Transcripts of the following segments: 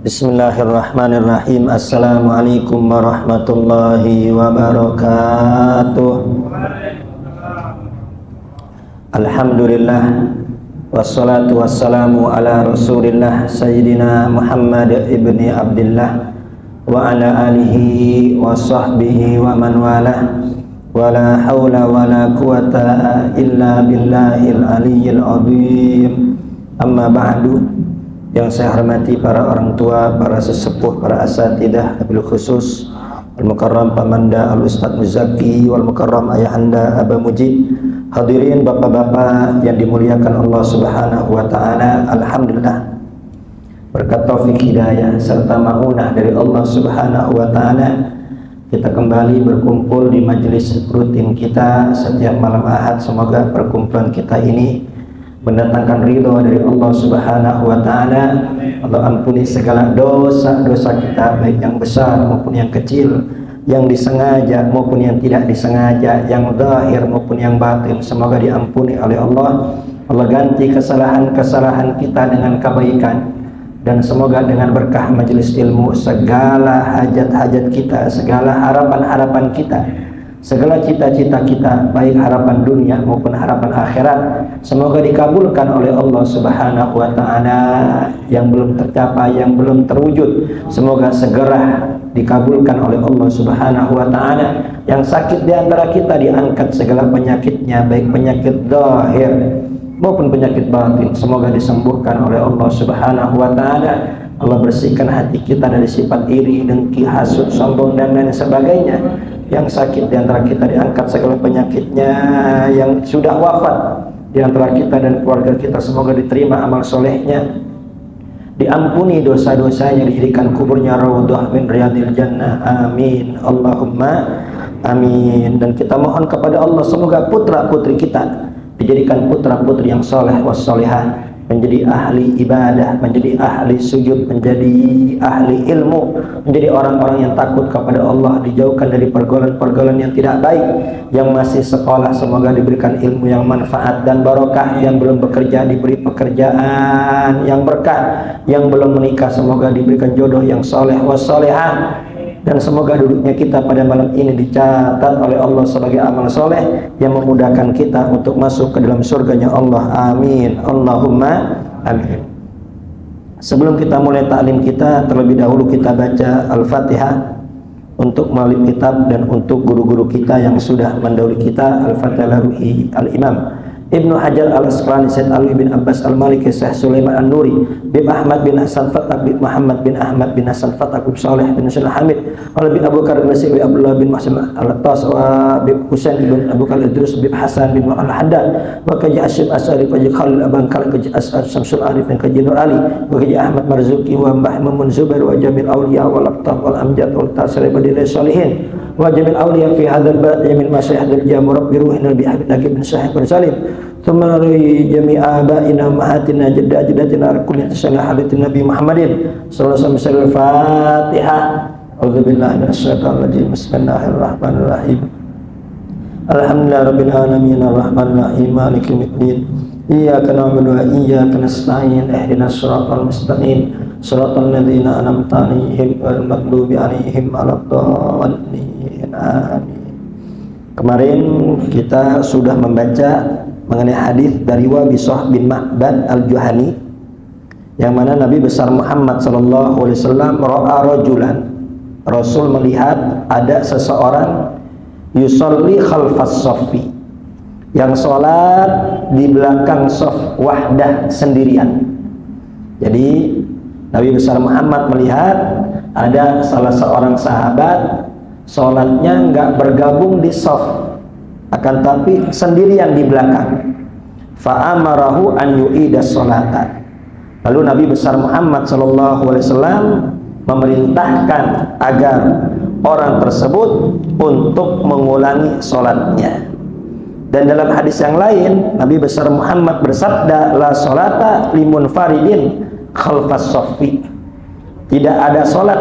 Bismillahirrahmanirrahim. Assalamualaikum warahmatullahi wabarakatuh. Alhamdulillah, wassalatu wassalamu ala rasulillah Sayyidina Muhammad ibni Abdillah wa ala alihi wa sahbihi wa man walah. Wala hawla wala quwata illa billahil aliyyil azim. Amma ba'du. Yang saya hormati para orang tua, para sesepuh, para asatidah, wabil khusus Al-Mukarram Pamanda Al-Ustadz Muzaki, wal Mukarram Ayahanda Aba Mujib, hadirin bapak-bapak yang dimuliakan Allah Subhanahu wa taala. Alhamdulillah, berkat taufik hidayah serta maunah dari Allah Subhanahu wa taala, kita kembali berkumpul di majelis rutin kita setiap malam Ahad. Semoga perkumpulan kita ini mendatangkan ridho dari Allah Subhanahu wa taala. Allah ampuni segala dosa-dosa kita, baik yang besar maupun yang kecil, yang disengaja maupun yang tidak disengaja, yang zahir maupun yang batin. Semoga diampuni oleh Allah. Allah ganti kesalahan-kesalahan kita dengan kebaikan, dan semoga dengan berkah majelis ilmu segala hajat-hajat kita, segala harapan-harapan kita, segala cita-cita kita, baik harapan dunia maupun harapan akhirat, semoga dikabulkan oleh Allah Subhanahu wa taala. Yang belum tercapai, yang belum terwujud, semoga segera dikabulkan oleh Allah Subhanahu wa taala. Yang sakit di antara kita diangkat segala penyakitnya, baik penyakit zahir maupun penyakit batin, semoga disembuhkan oleh Allah Subhanahu wa taala. Allah bersihkan hati kita dari sifat iri, dengki, hasud, sombong dan lain sebagainya. Yang sakit di antara kita diangkat segala penyakitnya. Yang sudah wafat di antara kita dan keluarga kita, semoga diterima amal solehnya, diampuni dosa-dosanya, dijadikan kuburnya raudhah min riyadil jannah. Amin Allahumma amin. Dan kita mohon kepada Allah, semoga putra-putri kita dijadikan putra-putri yang soleh wassolehah, menjadi ahli ibadah, menjadi ahli sujud, menjadi ahli ilmu, menjadi orang-orang yang takut kepada Allah, dijauhkan dari pergaulan-pergaulan yang tidak baik. Yang masih sekolah, semoga diberikan ilmu yang manfaat dan barokah. Yang belum bekerja, diberi pekerjaan yang berkah. Yang belum menikah, semoga diberikan jodoh yang soleh wassolehah. Dan semoga duduknya kita pada malam ini dicatat oleh Allah sebagai amal soleh yang memudahkan kita untuk masuk ke dalam surganya Allah. Amin Allahumma amin. Sebelum kita mulai taklim kita, terlebih dahulu kita baca Al-Fatihah untuk muallim kitab dan untuk guru-guru kita yang sudah mendahului kita. Al-Fatihah Ruhi Al-Imam Ibnu Hajar Al-Asqalani, Said Ali bin Abbas Al-Maliki, Syekh Sulaiman An-Nuri, bin Ahmad bin Hasan Fatak, bin Muhammad bin Ahmad bin Hasan Fatak, bin Saleh bin Hasan Hamid, bin Abu Bakar bin Nasir, bin Abdullah bin Mahsin Al-Tas, bin Husain bin Abu Bakar Idrus, bin Hasan bin Al-Haddad, wa kaji Asyib As'ari, kaji Khalil Abangkal, kaji As'ad Samsul Arif, kaji Nur Ali, wa kaji Ahmad Marzuki, wa Mbah Mumun Zubair, wa Jamil Awliya, wa Labtaf, wa Amjad, wa Tasri Badilai Salihin, wa Jamil Awliya fi hadal ba'i min masyayih hadal jamurab biruhin Nabi Habib Naqib bin Sahih bin Salim. Thumma nari jami'a abaina mahatina jadda-jaddatina kulli tasallah haditin Nabi Muhammadin sallallahu alaihi wasallam. Fatihah. A'udzubillahi minasyaitonir rajim. Bismillahirrahmanirrahim. Alhamdulillahirabbil alamin arrahmanir rahim maliki yaumiddin. Iyyaka na'budu wa iyyaka nasta'in. Ihdinas shiratal mustaqim. Shiratal ladzina an'amta 'alaihim ghairil maghdubi 'alaihim waladdallin. Amin. Kemarin kita sudah membaca mengenai hadis dari Wabisah bin Ma'bad Al-Juhani, yang mana Nabi besar Muhammad sallallahu alaihi wasallam ra'a rajulan, Rasul melihat ada seseorang yusolli khalfas saffi, yang sholat di belakang shaf wahdah sendirian. Jadi Nabi besar Muhammad melihat ada salah seorang sahabat sholatnya enggak bergabung di shaf, akan tapi sendirian di belakang. Fa'amarahu an yu'idas sholata. Lalu Nabi besar Muhammad sallallahu alaihi wasallam memerintahkan agar orang tersebut untuk mengulangi sholatnya. Dan dalam hadis yang lain, Nabi besar Muhammad bersabda, la sholata limunfaridin khalfas shaffi. Tidak ada sholat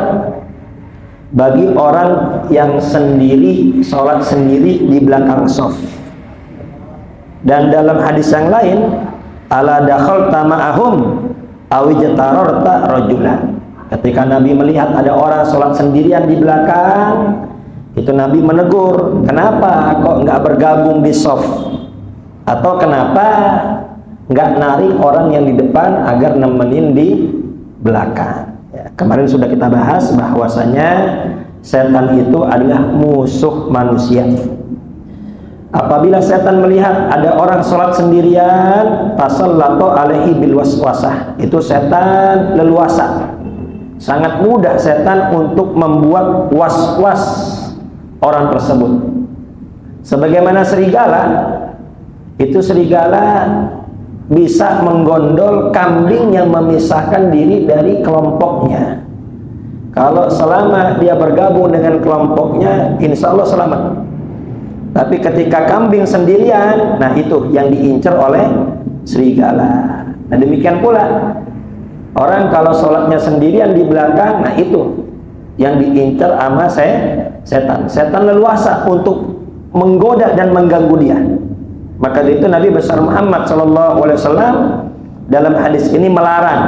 bagi orang yang sendiri, sholat sendiri di belakang shaf. Dan dalam hadis yang lain, ala dakhalta ma'ahum aw jatararta rajulan. Ketika Nabi melihat ada orang sholat sendirian di belakang, itu Nabi menegur, kenapa kok nggak bergabung di shaf? Atau kenapa nggak narik orang yang di depan agar nemenin di belakang? Ya, kemarin sudah kita bahas bahwasanya setan itu adalah musuh manusia. Apabila setan melihat ada orang sholat sendirian, tasallatu alaihi bil waswasah, itu setan leluasa. Sangat mudah setan untuk membuat was-was orang tersebut. Sebagaimana serigala, itu serigala bisa menggondol kambing yang memisahkan diri dari kelompoknya. Kalau selama dia bergabung dengan kelompoknya, insya Allah selamat. Tapi ketika kambing sendirian, nah itu yang diincar oleh serigala. Nah demikian pula orang kalau sholatnya sendirian di belakang, nah itu yang diincar sama setan. Setan leluasa untuk menggoda dan mengganggu dia. Maka dari itu Nabi besar Muhammad SAW dalam hadis ini melarang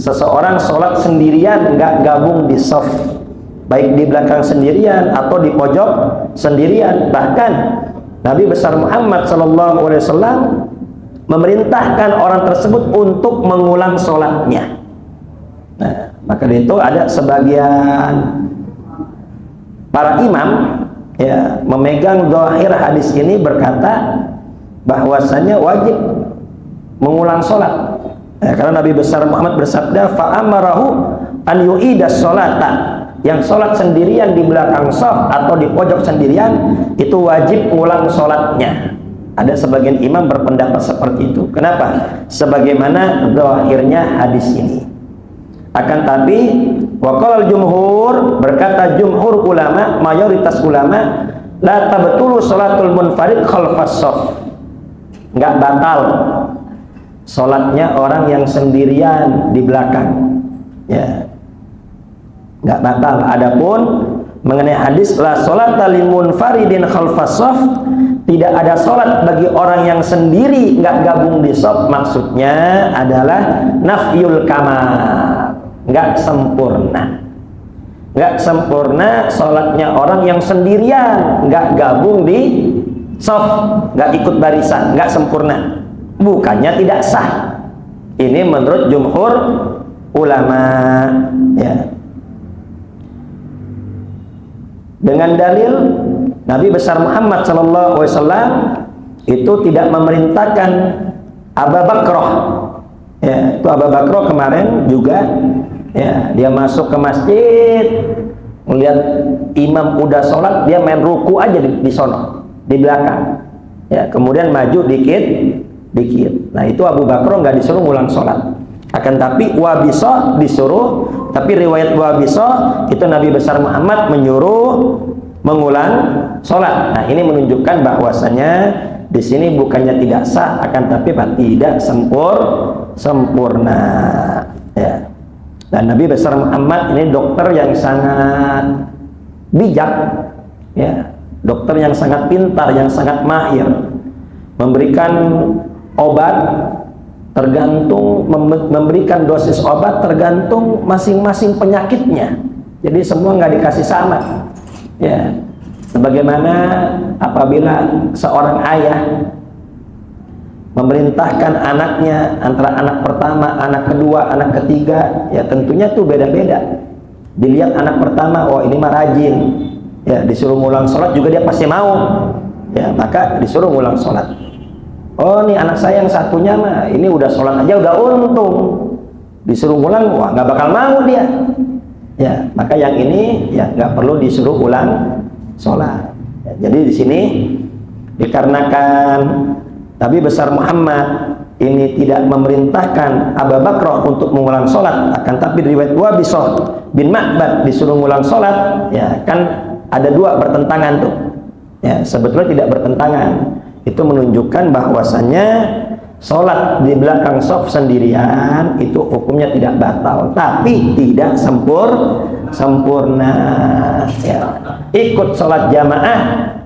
seseorang sholat sendirian, nggak gabung di shaf, baik di belakang sendirian atau di pojok sendirian. Bahkan Nabi besar Muhammad SAW memerintahkan orang tersebut untuk mengulang sholatnya. Nah, maka dari itu ada sebagian para imam ya memegang zahir hadis ini berkata bahwasanya wajib mengulang sholat. Ya, karena Nabi besar Muhammad bersabda, fa'amarahu an yu'idas sholata, yang sholat sendirian di belakang shaf atau di pojok sendirian itu wajib ngulang sholatnya. Ada sebagian imam berpendapat seperti itu. Kenapa? Sebagaimana zahirnya hadis ini. Akan tapi waqalal jumhur, berkata jumhur ulama, mayoritas ulama, la tabtulu sholatul munfarid khalfas shaf. Enggak batal sholatnya orang yang sendirian di belakang. Ya. Enggak batal. Adapun mengenai hadis la sholata lil munfaridin khalfas shaf, tidak ada sholat bagi orang yang sendiri nggak gabung di shaf, maksudnya adalah nafyul kamal, nggak sempurna. Nggak sempurna sholatnya orang yang sendirian nggak gabung di shaf, nggak ikut barisan, nggak sempurna, bukannya tidak sah. Ini menurut jumhur ulama ya. Dengan dalil Nabi besar Muhammad SAW itu tidak memerintahkan Abu Bakrah. Ya, itu Abu Bakrah kemarin juga ya, dia masuk ke masjid, melihat imam udah sholat, dia main ruku aja di sono, di belakang. Ya, kemudian maju dikit. Nah itu Abu Bakrah nggak disuruh ngulang sholat. Akan tapi Wabisa disuruh, tapi riwayat Wabisa itu Nabi besar Muhammad menyuruh mengulang sholat. Nah ini menunjukkan bahwasanya di sini bukannya tidak sah, akan tapi tidak sempurna. Ya. Dan Nabi besar Muhammad ini dokter yang sangat bijak, ya, dokter yang sangat pintar, yang sangat mahir, memberikan obat tergantung, memberikan dosis obat tergantung masing-masing penyakitnya. Jadi semua nggak dikasih sama. Ya, sebagaimana apabila seorang ayah memerintahkan anaknya antara anak pertama, anak kedua, anak ketiga, ya tentunya tuh beda-beda. Dilihat anak pertama, oh ini mah rajin, ya disuruh ngulang sholat juga dia pasti mau, ya maka disuruh ngulang sholat. Oh nih anak saya yang satunya mah ini udah sholat aja udah untung, disuruh ngulang wah nggak bakal mau dia. Ya maka yang ini ya nggak perlu disuruh ulang sholat. Ya, jadi di sini dikarenakan Nabi besar Muhammad ini tidak memerintahkan Abu Bakrah untuk mengulang sholat, akan tapi riwayat Wabisah bin Ma'bad disuruh mengulang sholat, ya kan ada dua bertentangan tuh. Ya sebetulnya tidak bertentangan. Itu menunjukkan bahwasannya sholat di belakang shaf sendirian itu hukumnya tidak batal, tapi tidak sempurna. Ya. Ikut sholat jamaah,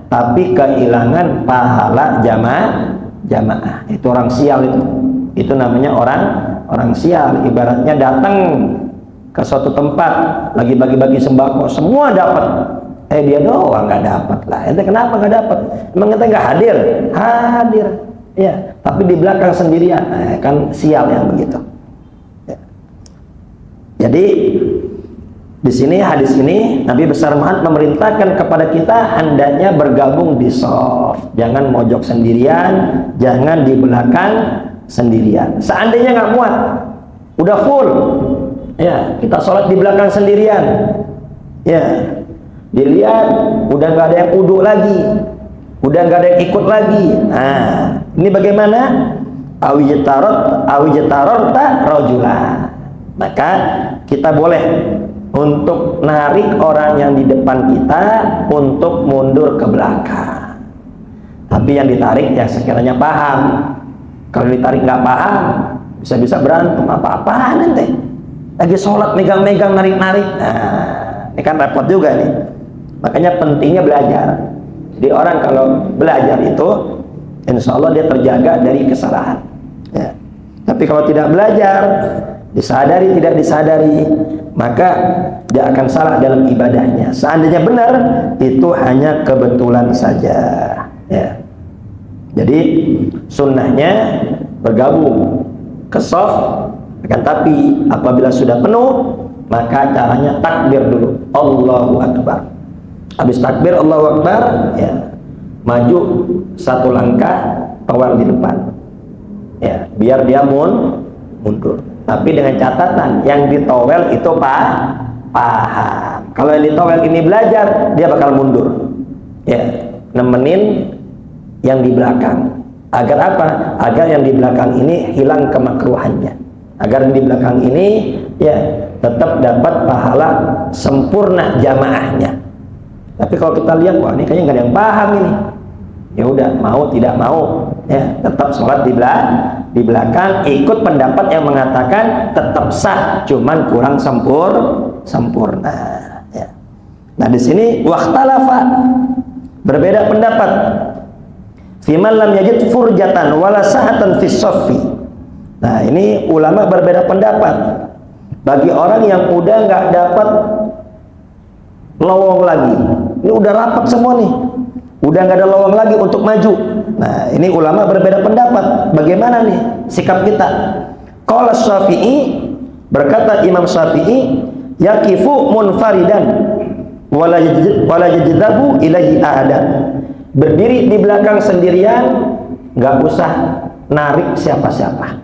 tapi kehilangan pahala jamaah. Itu orang sial itu namanya orang sial. Ibaratnya datang ke suatu tempat lagi bagi-bagi sembako, semua dapat, dia doang nggak dapat lah. Ente kenapa nggak dapat? Emang ente nggak hadir? Hadir, ya. Tapi di belakang sendirian, kan sial yang begitu. Ya. Jadi di sini hadis ini Nabi besar Muhammad memerintahkan kepada kita hendaknya bergabung di shaf, jangan mojok sendirian, jangan di belakang sendirian. Seandainya nggak muat, udah full, ya kita sholat di belakang sendirian, ya dilihat udah nggak ada yang uduk lagi, udah nggak ada yang ikut lagi. Nah, ini bagaimana? Awijatarorta rojula. Maka kita boleh untuk narik orang yang di depan kita untuk mundur ke belakang. Tapi yang ditarik yang sekiranya paham. Kalau ditarik nggak paham, bisa-bisa berantem. Apa-apaan nanti? Lagi sholat megang-megang, narik-narik. Nah, ini kan repot juga nih. Makanya pentingnya belajar. Jadi orang kalau belajar itu, insya Allah dia terjaga dari kesalahan. Ya. Tapi kalau tidak belajar, disadari tidak disadari, maka dia akan salah dalam ibadahnya. Seandainya benar, itu hanya kebetulan saja. Ya. Jadi sunnahnya bergabung ke shaf, akan tapi apabila sudah penuh, maka caranya takbir dulu, Allahu Akbar. Habis takbir Allahu Akbar, ya maju satu langkah, towel di depan, ya biar dia mundur. Tapi dengan catatan yang ditowel itu paham. Kalau yang ditowel ini belajar, dia bakal mundur, ya nemenin yang di belakang. Agar apa? Agar yang di belakang ini hilang kemakruhannya. Agar yang di belakang ini ya tetap dapat pahala sempurna jamaahnya. Tapi kalau kita lihat, wah ini kayaknya nggak ada yang paham ini. Ya udah, mau tidak mau, ya tetap sholat di belakang, ikut pendapat yang mengatakan tetap sah, cuman kurang sempurna. Ya. Nah di sini wakhtalafa, berbeda pendapat. Fiman lam yajid furjatan wala sahatan fis shaffi. Nah ini ulama berbeda pendapat. Bagi orang yang udah nggak dapat lowong lagi, ini udah rapat semua nih, udah nggak ada lowong lagi untuk maju. Nah ini ulama berbeda pendapat. Bagaimana nih sikap kita? Qala Syafi'i, berkata Imam Syafi'i, yakifu munfaridan wala yajdabu ilaihi ahadan. Berdiri di belakang sendirian, nggak usah narik siapa-siapa.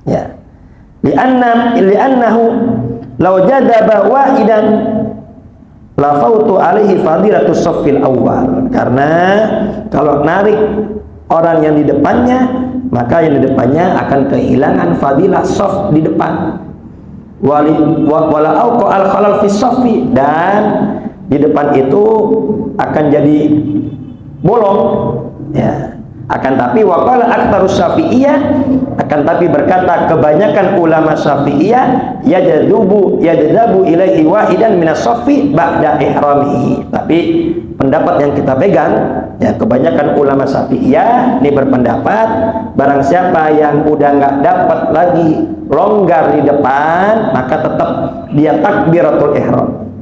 Ya, li'annahu law jadaba wahidan la fautu alaihi fadilatus shaffil awal. Karena kalau narik orang yang di depannya, maka yang di depannya akan kehilangan fadilah shaf di depan. Wala auqa al khalal fi shaffi, dan di depan itu akan jadi bolong, ya. Akan tapi waqala aktsarus syafi'iyah, akan tapi berkata kebanyakan ulama syafi'iyah, yajdabu ilaihi wahidan minas shaffi ba'da ihramihi. Tapi pendapat yang kita pegang, ya kebanyakan ulama syafi'iyah ini berpendapat barang siapa yang udah nggak dapat lagi longgar di depan, maka tetap dia takbiratul ihram.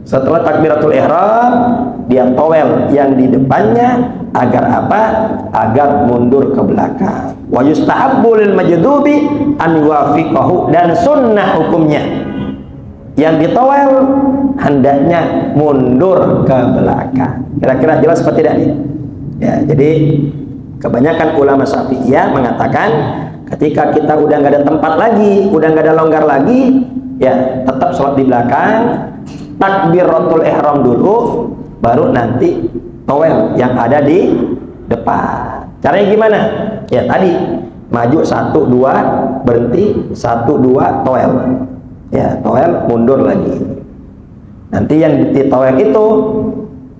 Setelah takbiratul ihram, dia towel yang di depannya. Agar apa? Agar mundur ke belakang. Wa yustahabbu lil majdubi an yuwafiqahu, dan sunnah hukumnya yang ditowel hendaknya mundur ke belakang. Kira-kira jelas seperti tidak nih? Ya, jadi kebanyakan ulama Syafi'iyah mengatakan ketika kita udah nggak ada tempat lagi, udah nggak ada longgar lagi, ya tetap sholat di belakang, takbiratul ihram dulu, baru nanti towel yang ada di depan. Caranya gimana? Ya tadi, maju 1, 2, berhenti, 1, 2, towel. Ya, towel, mundur lagi. Nanti yang di towel itu,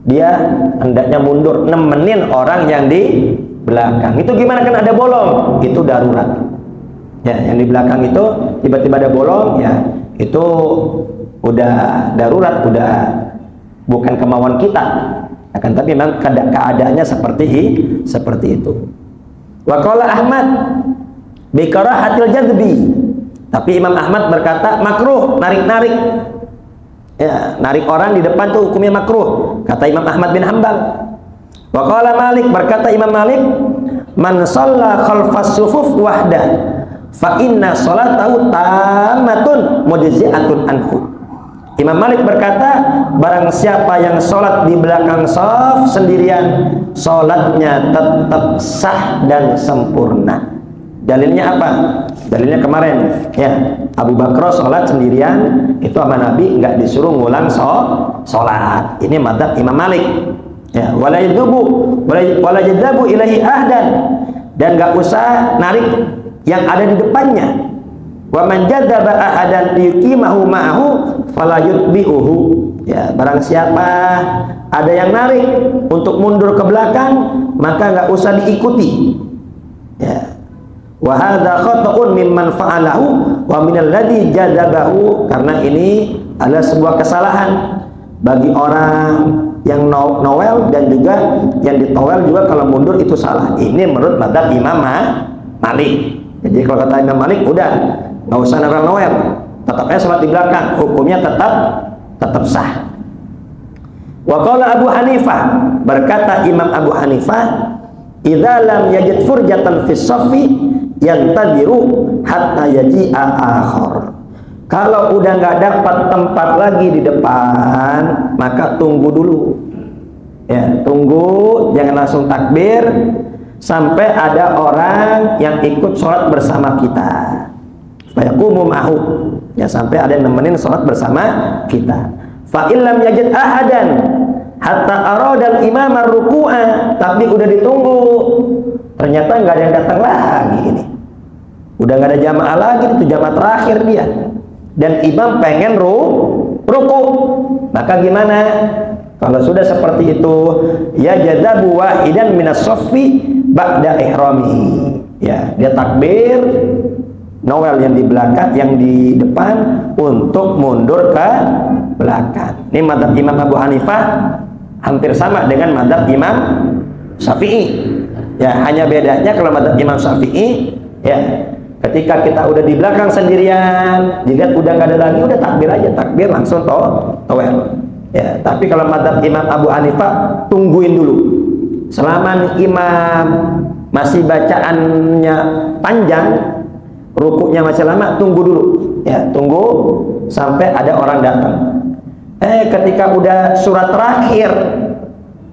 dia hendaknya mundur, nemenin orang yang di belakang. Itu gimana? Kan ada bolong, itu darurat. Ya, yang di belakang itu tiba-tiba ada bolong, ya itu udah darurat, udah bukan kemauan kita. Akan tapi memang keadaannya seperti itu. Wa qala Ahmad bi karahatil jadbi Tapi Imam Ahmad berkata makruh, narik-narik. Ya, narik orang di depan tuh hukumnya makruh, kata Imam Ahmad bin Hambal. Wa qala Malik, berkata Imam Malik, man shalla khalfas sufuf wahdah fa inna sholatahu tammatun mujzi'atun anhu. Imam Malik berkata, barang siapa yang sholat di belakang shaf sendirian, sholatnya tetap sah dan sempurna. Dalilnya apa? Dalilnya kemarin, ya, Abu Bakar sholat sendirian, itu sama Nabi nggak disuruh ngulang sholat. Ini madzhab Imam Malik. Ya, wala yadzabu ilahi ahdan, dan nggak usah narik yang ada di depannya. Wa man jadzaba ahadan yuqimahu ma'ahu fala yutbi'uhu. Ya, barang siapa ada yang narik untuk mundur ke belakang, maka nggak usah diikuti. Ya. Wa hadza khata'un mimman fa'alahu wa minal ladzi jadzabahu, karena ini adalah sebuah kesalahan bagi orang yang nowel dan juga yang ditowel juga, kalau mundur itu salah. Ini menurut madzhab Imam Malik. Jadi kalau kata Imam Malik, udah nggak usah nowel, tetap aja sholat di belakang, hukumnya tetap sah. Wa qala Abu Hanifah, berkata Imam Abu Hanifah, idza lam yajid furjatan fis shaffi yantadiru hatta yaji'a akhar. Kalau udah nggak dapat tempat lagi di depan, maka tunggu dulu. Ya, tunggu, jangan langsung takbir sampai ada orang yang ikut sholat bersama kita. Fayaqumu ma'hu, ya, sampai ada yang nemenin sholat bersama kita. Fa illam yajid ahadan hatta aradal imam ar-ruku'a, tapi udah ditunggu, ternyata nggak ada yang datang lagi, ini udah nggak ada jamaah lagi, itu jamaah terakhir dia, dan imam pengen ruku, maka gimana? Kalau sudah seperti itu, ya jadzabu wahidan minas shaffi ba'da ihrami. Ya, dia takbir nowel yang di belakang, yang di depan untuk mundur ke belakang. Ini madzhab Imam Abu Hanifah hampir sama dengan madzhab Imam Syafi'i. Ya, hanya bedanya kalau madzhab Imam Syafi'i, ya, ketika kita udah di belakang sendirian, jika udah nggak ada lagi, udah takbir aja, takbir langsung towel. Ya, tapi kalau madzhab Imam Abu Hanifah, tungguin dulu. Selama imam masih bacaannya panjang, rukuknya masih lama, tunggu dulu. Ya, tunggu sampai ada orang datang. Ketika udah surat terakhir,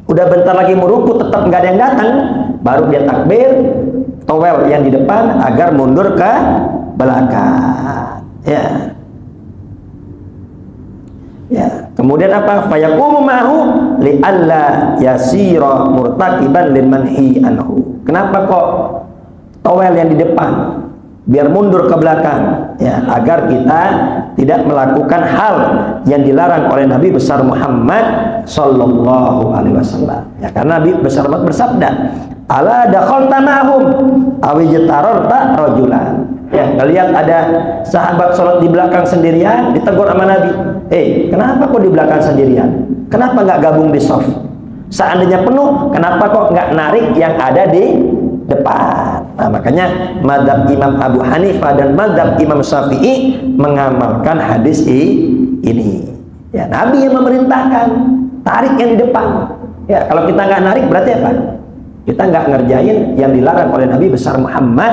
udah bentar lagi mau ruku, tetap nggak ada yang datang, baru dia takbir, towel yang di depan agar mundur ke belakang. Ya. Ya, kemudian apa? Fayaqumu ma'hu li alla yasira murtaqiban lil manhi anhu. Kenapa kok towel yang di depan? Biar mundur ke belakang, ya, agar kita tidak melakukan hal yang dilarang oleh Nabi besar Muhammad sallallahu alaihi wasallam. Ya, karena Nabi besar Muhammad bersabda, ala dakhalta ma'hum aw ijtararta rajulan. Ya, lihat ada sahabat sholat di belakang sendirian, ditegur sama Nabi, kenapa kok di belakang sendirian? Kenapa nggak gabung di shaf? Seandainya penuh, kenapa kok nggak narik yang ada di depan? Nah, makanya madzhab Imam Abu Hanifah dan madzhab Imam Syafi'i mengamalkan hadis ini. Ya, Nabi yang memerintahkan tarik yang di depan. Ya, kalau kita nggak narik berarti apa? Kita nggak ngerjain yang dilarang oleh Nabi besar Muhammad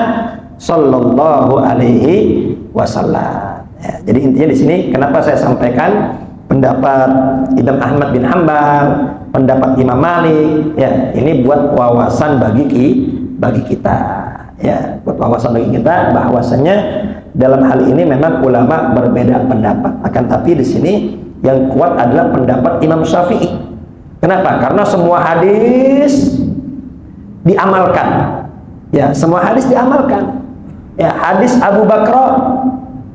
sallallahu alaihi wasallam. Ya, jadi intinya di sini kenapa saya sampaikan pendapat Imam Ahmad bin Hambal, pendapat Imam Malik, ya, ini buat wawasan bagi kita, ya, buat wawasan bagi kita bahwasanya dalam hal ini memang ulama berbeda pendapat. Akan tapi di sini yang kuat adalah pendapat Imam Syafi'i. Kenapa? Karena semua hadis diamalkan. Ya, semua hadis diamalkan. Ya, hadis Abu Bakar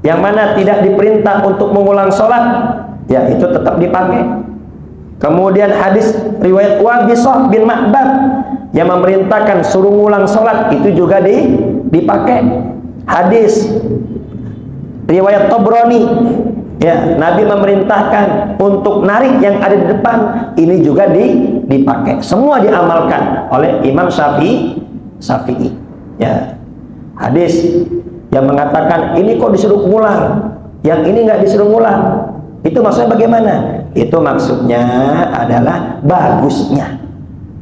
yang mana tidak diperintah untuk mengulang sholat, ya, itu tetap dipakai. Kemudian hadis riwayat Wabisah bin Ma'bad yang memerintahkan suruh ngulang sholat, itu juga dipakai. Hadis riwayat Tabrani, ya, Nabi memerintahkan untuk narik yang ada di depan, ini juga dipakai. Semua diamalkan oleh Imam Syafi'i. Ya, hadis yang mengatakan ini kok disuruh ngulang, yang ini nggak disuruh ngulang. Itu maksudnya bagaimana? Itu maksudnya adalah bagusnya.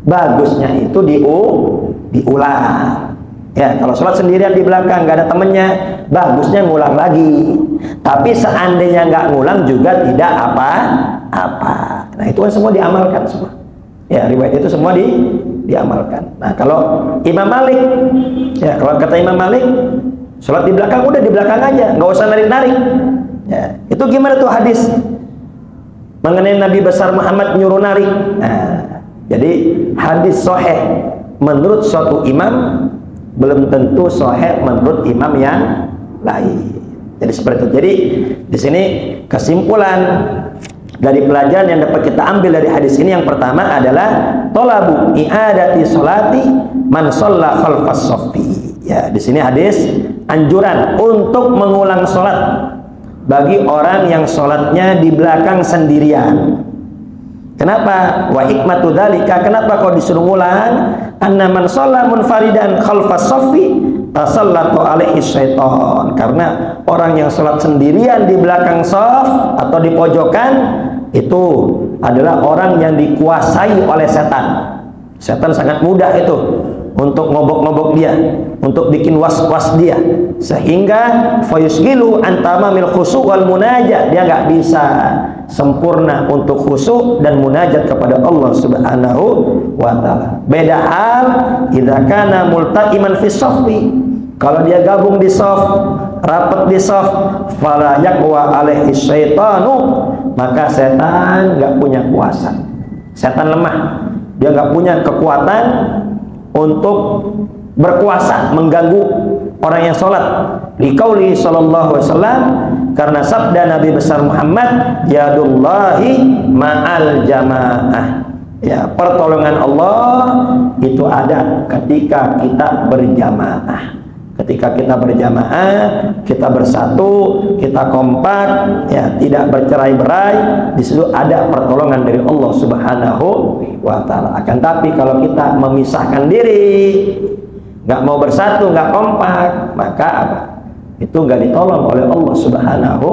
Bagusnya itu diulang. Ya, kalau sholat sendirian di belakang nggak ada temennya, bagusnya ngulang lagi. Tapi seandainya nggak ngulang juga tidak apa-apa. Nah, itu kan semua diamalkan semua. Ya, riwayat itu semua diamalkan. Nah, kalau Imam Malik, ya kalau kata Imam Malik, sholat di belakang udah di belakang aja, nggak usah narik-narik. Ya, itu gimana tuh hadis mengenai Nabi besar Muhammad nyuruh narik? Nah, jadi hadis sahih menurut suatu imam belum tentu sahih menurut imam yang lain. Jadi seperti itu. Jadi di sini kesimpulan dari pelajaran yang dapat kita ambil dari hadis ini, yang pertama adalah tolabu i'adati sholati man shalla khalfas shaffi. Ya, di sini hadis anjuran untuk mengulang sholat bagi orang yang sholatnya di belakang sendirian. Kenapa? Wa hikmatu dzalika, kenapa kau disuruh ngulang? Anna man shalla munfaridan khalfas shaffi tasallatu alaihi syaitan. Karena orang yang sholat sendirian di belakang shaf atau di pojokan itu adalah orang yang dikuasai oleh setan. Setan sangat mudah itu untuk ngobok-ngobok dia, untuk bikin was-was dia, sehingga fayusgilu antamamil khusu' wal munajat. Dia nggak bisa sempurna untuk khusyuk dan munajat kepada Allah Subhanahu wa ta'ala. Beda hal idza kana multa'iman fi shaffi. Kalau dia gabung di shaf, rapat di shaf, fala yaqwa alaihi syaitanu, maka setan nggak punya kuasa. Setan lemah. Dia nggak punya kekuatan untuk berkuasa mengganggu orang yang sholat. Liqauli sallallahu alaihi wasallam, karena sabda Nabi besar Muhammad, yadullahi ma'al jamaah. Ya, pertolongan Allah itu ada ketika kita berjamaah. Ketika kita berjamaah, kita bersatu, kita kompak, ya, tidak bercerai-berai, di situ ada pertolongan dari Allah Subhanahu wa ta'ala. Akan tapi kalau kita memisahkan diri, nggak mau bersatu, nggak kompak, maka apa? Itu nggak ditolong oleh Allah Subhanahu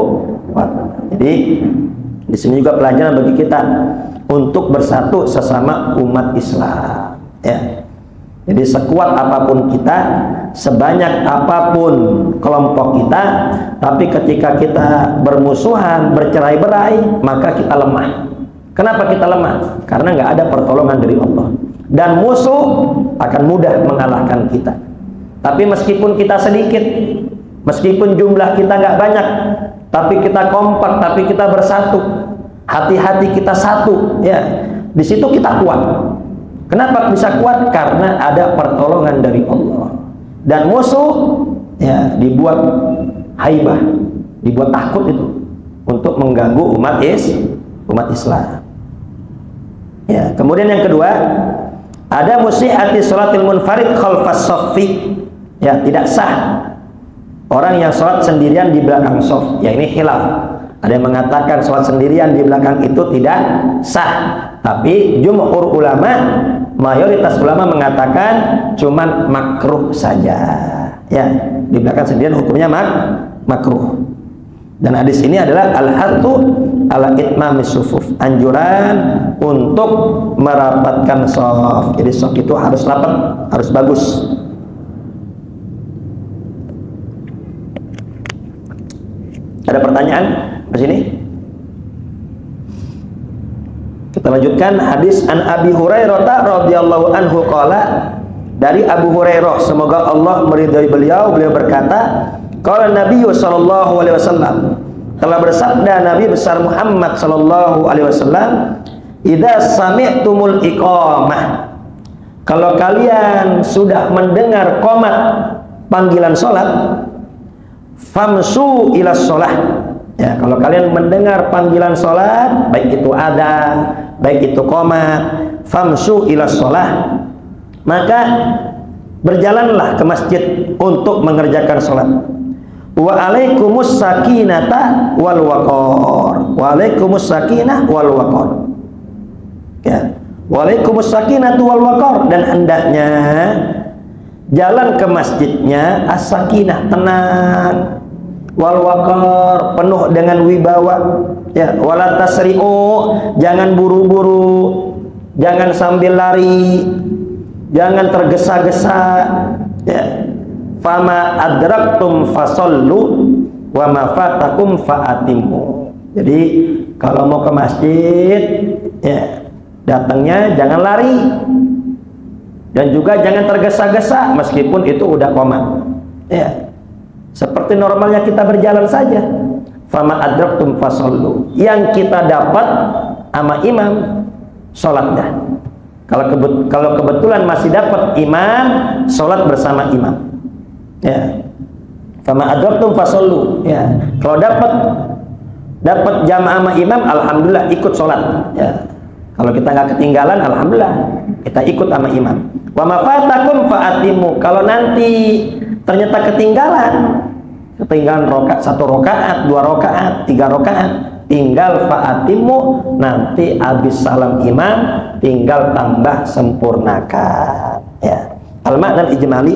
wa ta'ala. Jadi di sini juga pelajaran bagi kita untuk bersatu sesama umat Islam. Ya. Jadi sekuat apapun kita, sebanyak apapun kelompok kita, tapi ketika kita bermusuhan, bercerai-berai, maka kita lemah. Kenapa kita lemah? Karena nggak ada pertolongan dari Allah. Dan musuh akan mudah mengalahkan kita. Tapi meskipun kita sedikit, meskipun jumlah kita nggak banyak, tapi kita kompak, tapi kita bersatu, hati-hati kita satu, ya, di situ kita kuat. Kenapa bisa kuat? Karena ada pertolongan dari Allah. Dan musuh, ya, dibuat haibah, dibuat takut itu untuk mengganggu umat Islam. Ya, kemudian yang kedua, ada musihati sholatil munfarid khalfas shaffi. Ya, tidak sah orang yang sholat sendirian di belakang shaf. Ya, ini khilaf. Ada yang mengatakan sholat sendirian di belakang itu tidak sah. Tapi jumhur ulama, mayoritas ulama mengatakan cuman makruh saja. Ya, di belakang sendirian hukumnya makruh. Dan hadis ini adalah al-hattu ala itmamis sufuf, anjuran untuk merapatkan shaf. Jadi shaf itu harus rapat, harus bagus. Ada pertanyaan di sini? Kita lanjutkan hadis an Abi Hurairah radhiyallahu anhu qala, dari Abu Hurairah semoga Allah meridhai beliau berkata, qala Nabi sallallahu alaihi wasallam, telah bersabda Nabi besar Muhammad sallallahu alaihi wasallam, idza sami'tumul iqamah, kalau kalian sudah mendengar qomat panggilan salat, famsu ila sholah. Ya, kalau kalian mendengar panggilan sholat, baik itu adzan, baik itu qomat, famsu ila sholah, maka berjalanlah ke masjid untuk mengerjakan sholat. Wa alaikumus sakinata wal waqar. Wa alaikumus sakinah wal waqar. Ya, wa alaikumus sakinatu wal waqar, dan hendaknya jalan ke masjidnya as-sakinah, tenang, wal waqar, penuh dengan wibawa, ya, wala tasri'u, jangan buru-buru, jangan sambil lari, jangan tergesa-gesa, ya. Fama adraktum fasallu wa ma fatakum fa'atimu. Jadi kalau mau ke masjid, ya, datangnya jangan lari dan juga jangan tergesa-gesa meskipun itu udah qomat, ya, seperti normalnya kita berjalan saja. Fama adraktum fasallu, yang kita dapat sama imam sholatnya. Kalau kebetulan masih dapat imam, sholat bersama imam, ya. Fama adraktum fasallu, ya. Kalau dapat jamaah sama imam, alhamdulillah ikut sholat, ya. Kalau kita nggak ketinggalan, alhamdulillah kita ikut sama imam. Wa ma fatakum fa'atimu, kalau nanti ternyata ketinggalan rokaat, 1 rokaat, 2 rokaat, 3 rokaat, tinggal fa'atimu, nanti habis salam imam tinggal tambah sempurnakan, ya. Al-makna al-ijmali,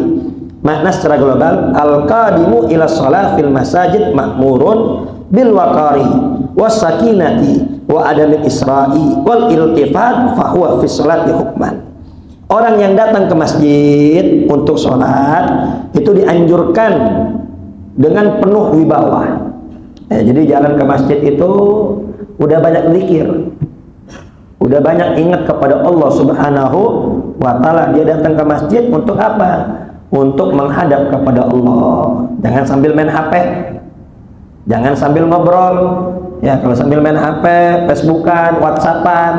makna secara global, al-qadimu ila shalah fil masajid ma'murun bil waqari was sakinati wa adamil isra'i wal iltifat fa huwa fi sholati hukman. Orang yang datang ke masjid untuk sholat itu dianjurkan dengan penuh wibawa, ya. Jadi jalan ke masjid itu udah banyak zikir, udah banyak ingat kepada Allah Subhanahu wa ta'ala. Dia datang ke masjid untuk apa? Untuk menghadap kepada Allah. Jangan sambil main HP, jangan sambil ngobrol, ya. Kalau sambil main HP, Facebookan, WhatsAppan,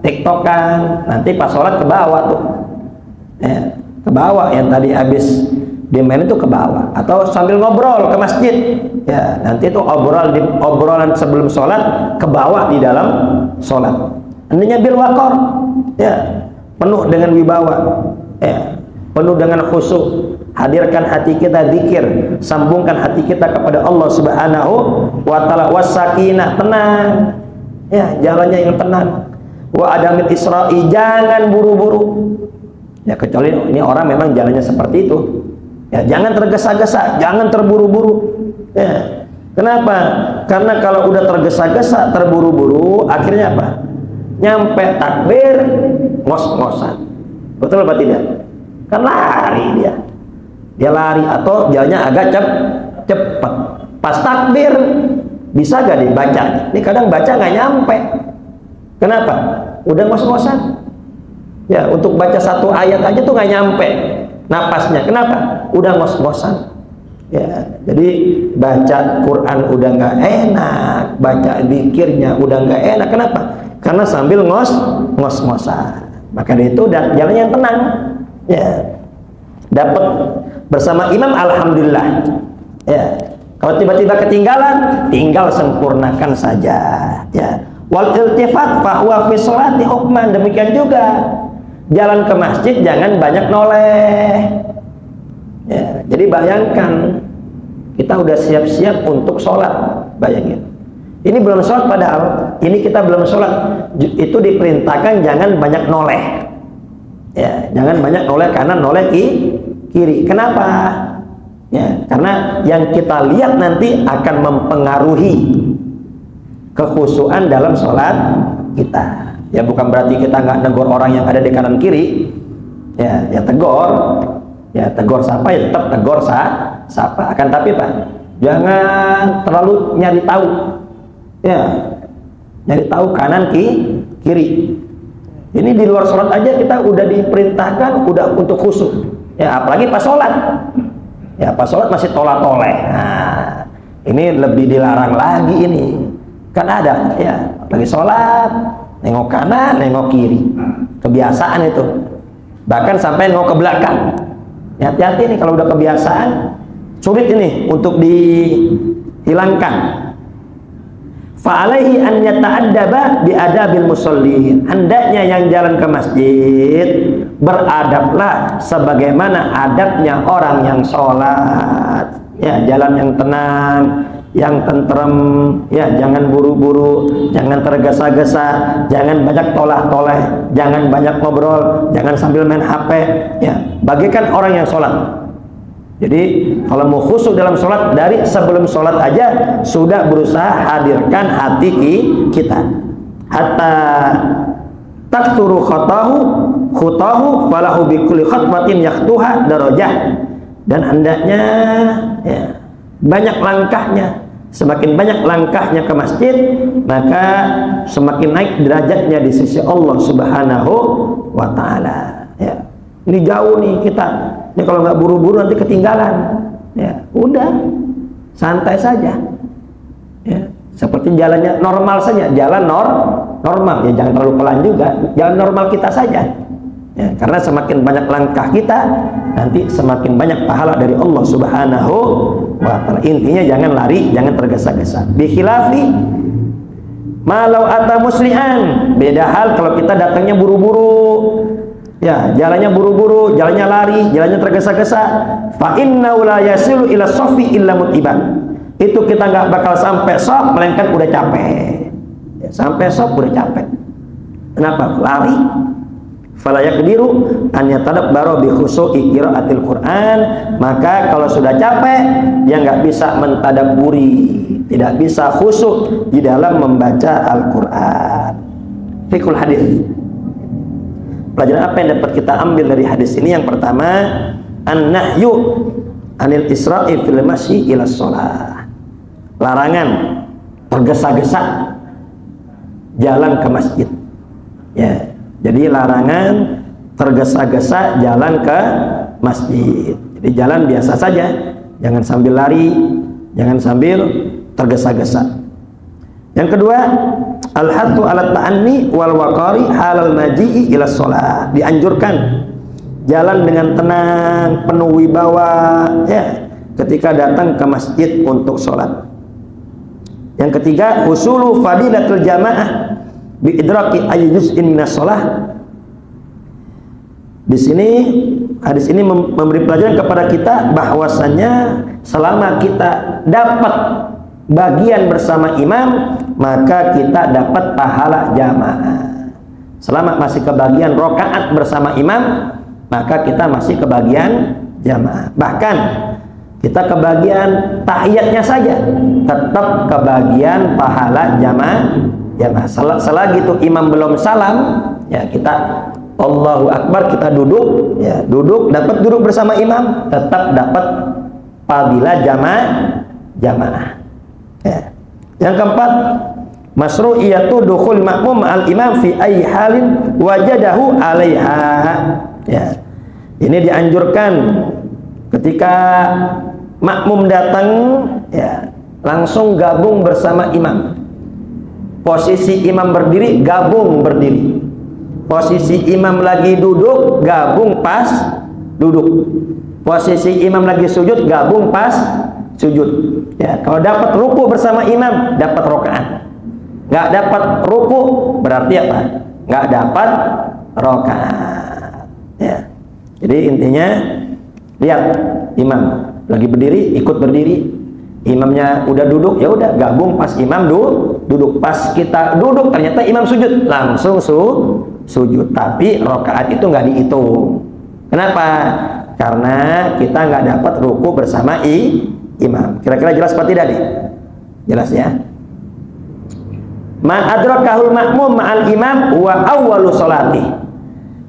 TikTokan, nanti pas sholat ke bawah tuh, ya, ke bawah. Yang tadi habis di main itu ke bawah. Atau sambil ngobrol ke masjid, ya, nanti itu obrolan sebelum sholat ke bawah di dalam sholat. Hendaknya bil waqar, ya, penuh dengan wibawa, ya, penuh dengan khusyuk. Hadirkan hati kita zikir, sambungkan hati kita kepada Allah Subhanahu wa ta'ala. Was-sakinah, tenang, ya, jalannya yang tenang. Wa adamil isra'i, jangan buru-buru, ya, kecuali ini orang memang jalannya seperti itu, ya, jangan tergesa-gesa, jangan terburu-buru, ya. Kenapa? Karena kalau udah tergesa-gesa, terburu-buru, akhirnya apa? Nyampe takbir ngos-ngosan. Betul apa tidak? Kan lari dia lari, atau jalannya agak cepat. Pas takbir bisa gak dibaca? Ini kadang baca nggak nyampe. Kenapa? Udah ngos-ngosan, ya. Untuk baca 1 ayat aja tuh nggak nyampe napasnya. Kenapa? Udah ngos-ngosan, ya. Jadi baca Quran udah nggak enak, baca zikirnya udah nggak enak. Kenapa? Karena sambil ngos-ngosan. Maka itu jalan yang tenang, ya. Dapat bersama imam, alhamdulillah, ya. Kalau tiba-tiba ketinggalan, tinggal sempurnakan saja, ya. Wal iltifat fa huwa fi sholati hukman, demikian juga jalan ke masjid jangan banyak noleh, ya. Jadi bayangkan kita udah siap-siap untuk sholat, bayangin ini belum sholat, padahal ini kita belum sholat, itu diperintahkan jangan banyak noleh, ya. Jangan banyak noleh kanan, noleh kiri. Kenapa? Ya, karena yang kita lihat nanti akan mempengaruhi kekhusyuan dalam sholat kita. Ya, bukan berarti kita nggak negur orang yang ada di kanan kiri, ya, ya tegur sapa, ya tetap tegur sapa. Akan tapi Pak, jangan terlalu nyari tahu, ya, nyari tahu kanan kiri. Ini di luar sholat aja kita udah diperintahkan udah untuk khusyuk, ya, apalagi pas sholat, ya, pas sholat masih tolak-toleh. Nah, ini lebih dilarang lagi ini. Kan ada, ya, lagi sholat nengok kanan, nengok kiri, kebiasaan itu, bahkan sampai nengok ke belakang. Ya, hati-hati nih, kalau udah kebiasaan sulit ini untuk dihilangkan. Fa'alaihi an yata'addaba bi'adabil musallin, hendaknya yang jalan ke masjid beradablah sebagaimana adabnya orang yang sholat, ya, jalan yang tenang, yang tentrem, ya, jangan buru-buru, jangan tergesa-gesa, jangan banyak tolah-toleh, jangan banyak ngobrol, jangan sambil main HP, ya. Bagaikan orang yang sholat. Jadi kalau mau khusyuk dalam sholat, dari sebelum sholat aja sudah berusaha hadirkan hati kita. Hatta takturu khutahu falahu bikulli khatwatin yakhtuha darajah. Dan hendaknya, ya, banyak langkahnya. Semakin banyak langkahnya ke masjid, maka semakin naik derajatnya di sisi Allah Subhanahu wa ta'ala, ya. Ini jauh nih kita. Ini kalau nggak buru-buru nanti ketinggalan. Ya, udah santai saja. Ya, seperti jalannya normal saja, jalan normal. Ya, jangan terlalu pelan juga. Jalan normal kita saja. Ya, karena semakin banyak langkah kita, nanti semakin banyak pahala dari Allah Subhanahu wa ta'ala. Intinya jangan lari, jangan tergesa-gesa. Bikhilafi malau ata musli'an. Beda hal kalau kita datangnya buru-buru. Ya, jalannya buru-buru, jalannya lari, jalannya tergesa-gesa. Fa innahu la yasilu ila shafi illa mutiban. Itu kita nggak bakal sampai shaf melainkan udah capek. Ya, sampai shaf udah capek. Kenapa? Lari. Fala yaqdiru an yatadabbara bi khusu'i qiraatil Qur'an. Maka kalau sudah capek, dia nggak bisa mentadabburi, tidak bisa khusyuk di dalam membaca Al-Qur'an. Fiqhul hadis. Pelajaran apa yang dapat kita ambil dari hadis ini? Yang pertama, an-nahyu anil isra'i fil masyi ila shalah. Larangan tergesa-gesa jalan ke masjid. Ya, jadi larangan tergesa-gesa jalan ke masjid. Jadi jalan biasa saja, jangan sambil lari, jangan sambil tergesa-gesa. Yang kedua, al-hattu ala ta'anni wal waqari halal maji'i ila shalah. Dianjurkan jalan dengan tenang, penuh wibawa, ya, ketika datang ke masjid untuk sholat. Yang ketiga, usulu fadilatul jamaah bi idraki ayyi juz'in minas shalah. Di sini hadis ini memberi pelajaran kepada kita bahwasannya selama kita dapat bagian bersama imam, maka kita dapat pahala jamaah. Selama masih kebagian rokaat bersama imam, maka kita masih kebagian jamaah. Bahkan kita kebagian tahiyatnya saja, tetap kebagian pahala jamaah. Selagi itu imam belum salam, ya kita Allahu Akbar, kita duduk, ya, duduk, dapat duduk bersama imam, tetap dapat fadilah jamaah. Ya. Yang keempat, masru'iyatu dukhul ma'mum al imam fi ayyi halin wajadahu 'alaiha. Ya. Ini dianjurkan ketika makmum datang, ya, langsung gabung bersama imam. Posisi imam berdiri, gabung berdiri. Posisi imam lagi duduk, gabung pas duduk. Posisi imam lagi sujud, gabung pas sujud. Ya, kalau dapat ruku bersama imam, dapat rokaat. Nggak dapat ruku, berarti apa? Nggak dapat rokaat. Ya. Jadi intinya, lihat imam lagi berdiri, ikut berdiri. Imamnya udah duduk, ya udah gabung pas imam duduk. Pas kita duduk, ternyata imam sujud, langsung sujud. Tapi rokaat itu nggak dihitung. Kenapa? Karena kita nggak dapat ruku bersama imam. Kira-kira jelas apa tidak nih? Jelas ya. Ma adrakahul makmum ma'al imam wa awwalu sholati.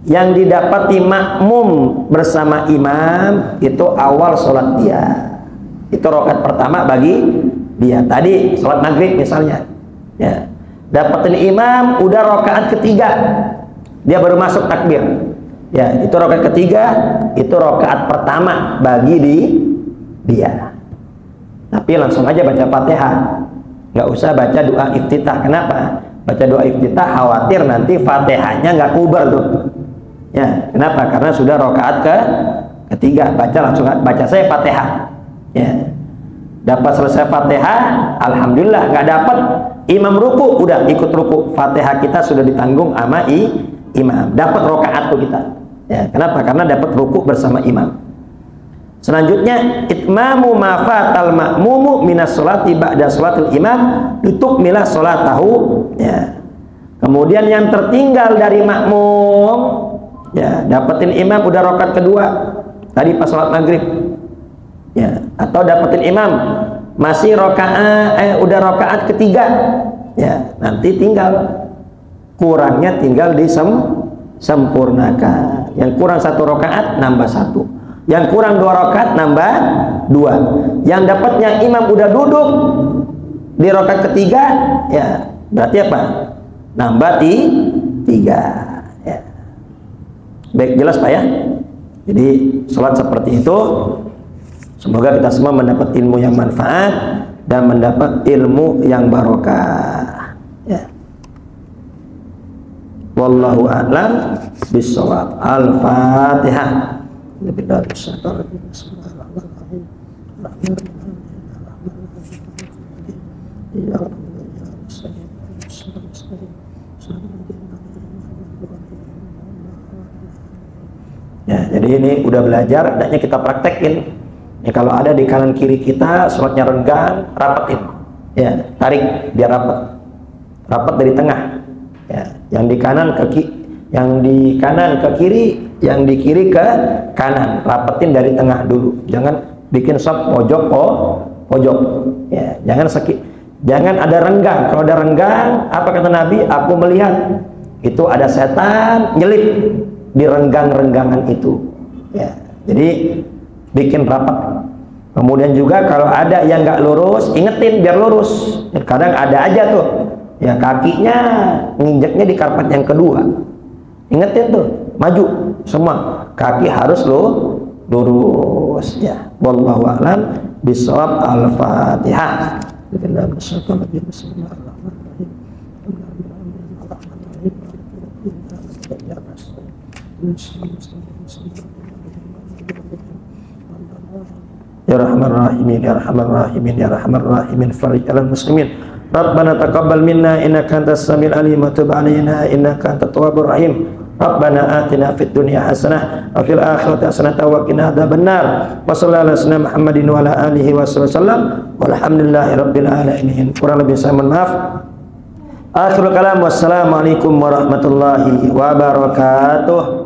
Yang didapati makmum bersama imam itu awal sholat dia. Itu rakaat pertama bagi dia. Tadi sholat maghrib misalnya, ya, dapatin imam udah rakaat ketiga, dia baru masuk takbir. Ya, itu rakaat ketiga, itu rakaat pertama bagi dia. Tapi langsung aja baca Fatihah, nggak usah baca doa iftitah. Kenapa? Baca doa iftitah khawatir nanti Fatihahnya nggak kubar tuh. Ya, kenapa? Karena sudah rakaat ketiga, baca saya Fatihah. Ya, dapat selesai Fatihah, alhamdulillah. Nggak dapat imam ruku, udah ikut ruku. Fatihah kita sudah ditanggung sama imam. Dapat rakaat tuh kita. Ya, kenapa? Karena dapat ruku bersama imam. Selanjutnya itmamu ma fatal ma'mumu minas sholati ba'da sholatil imam litukmila sholatahu, ya. Kemudian yang tertinggal dari makmum, ya, dapetin imam udah rakaat kedua tadi pas sholat maghrib, ya, atau dapetin imam masih udah rakaat ketiga, ya, nanti tinggal kurangnya tinggal disempurnakan. Yang kurang 1 rakaat nambah 1, yang kurang 2 rakaat nambah 2. Yang dapatnya imam udah duduk di rakaat ketiga, ya, berarti apa? Nambah 3, ya. Baik, jelas Pak ya? Jadi sholat seperti itu. Semoga kita semua mendapat ilmu yang manfaat dan mendapat ilmu yang barokah, ya. Wallahu a'lam bishawab. Al-Fatihah. Ya, jadi ini udah belajar, hendaknya kita praktekin. Ya, kalau ada di kanan kiri kita sholatnya renggang, rapetin, ya, tarik biar rapat dari tengah, ya. Yang di kanan ke kiri, yang di kiri ke kanan, rapetin dari tengah dulu, jangan bikin sop pojok, ya, jangan ada renggang. Kalau ada renggang, apa kata Nabi? Aku melihat itu ada setan nyelip di renggangan itu, ya. Jadi bikin rapat. Kemudian juga kalau ada yang nggak lurus, ingetin biar lurus. Kadang ada aja tuh, ya, kakinya nginjeknya di karpet yang kedua, ingetin tuh, maju semua, kaki harus lurus, ya. Wallahu a'lam bishawab. Al-Fatihah. Ya Rahman Rahimin, Ya Rahman Rahimin, Ya Rahman Rahimin, farij alal muslimin. Rabbana taqabbal minna innaka antas samiul alim wa tub alaina innaka antat tawwabur rahim. Rabbana atina fid dunya hasanah wa fil akhirati hasanah wa qina adzabannar. Wa sallallahu alaihi Muhammadin wa ala alihi wasallam. Walhamdulillahi rabbil alamin. Kurang lebih saya mohon maaf. Akhirul kalam, wassalamualaikum warahmatullahi wabarakatuh.